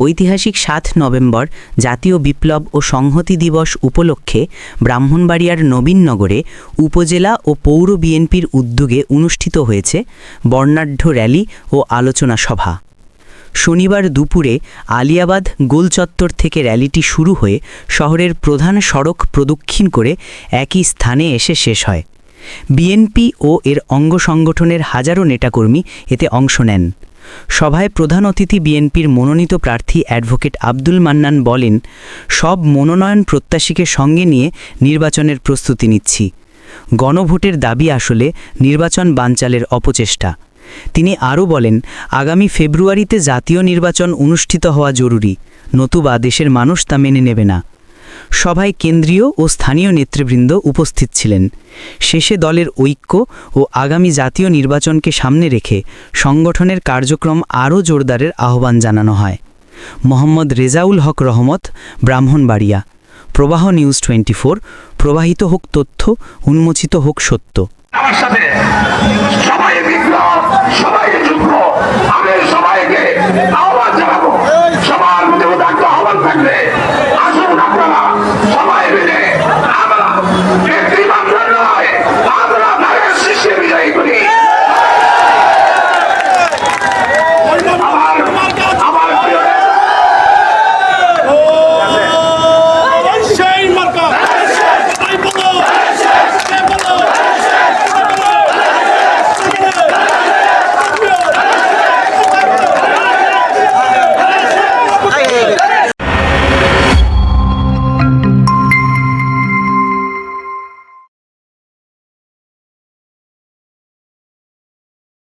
ঐতিহাসিক ৭ নভেম্বর জাতীয় বিপ্লব ও সংহতি দিবস উপলক্ষে ব্রাহ্মণবাড়িয়ার নবীননগরে উপজেলা ও পৌর বিএনপির উদ্যোগে অনুষ্ঠিত হয়েছে বর্ণাঢ্য র্যালি ও আলোচনা সভা। শনিবার দুপুরে আলিয়াবাদ গোলচত্বর থেকে র্যালিটি শুরু হয়ে শহরের প্রধান সড়ক প্রদক্ষিণ করে একই স্থানে এসে শেষ হয়। বিএনপি ও এর অঙ্গ সংগঠনের হাজারো নেতাকর্মী এতে অংশ নেন। সভায় প্রধান অতিথি বিএনপির মনোনীত প্রার্থী অ্যাডভোকেট আব্দুল মান্নান বলেন, সব মনোনয়ন প্রত্যাশীকে সঙ্গে নিয়ে নির্বাচনের প্রস্তুতি নিচ্ছি। গণভোটের দাবি আসলে নির্বাচন বানচালের অপচেষ্টা। তিনি আরও বলেন, আগামী ফেব্রুয়ারিতে জাতীয় নির্বাচন অনুষ্ঠিত হওয়া জরুরি, নতুবা দেশের মানুষ তা মেনে নেবে না। সভায় কেন্দ্রীয় ও স্থানীয় নেতৃবৃন্দ উপস্থিত ছিলেন। শেষে দলের ঐক্য ও আগামী জাতীয় নির্বাচনকে সামনে রেখে সংগঠনের কার্যক্রম আরও জোরদারের আহ্বান জানানো হয়। মোহাম্মদ রেজাউল হক রহমত, ব্রাহ্মণবাড়িয়া। প্রবাহ নিউজ 24। প্রবাহিত হোক তথ্য, উন্মোচিত হোক সত্য। আমার সাথে সবাই বিপ্লব, সবাই যুদ্ধ। আমি সবাইকে আহ্বান জানাবো, সবার মধ্যে উদাত্ত আহ্বান থাকবে, আসুন আপনারা সবাই মিলে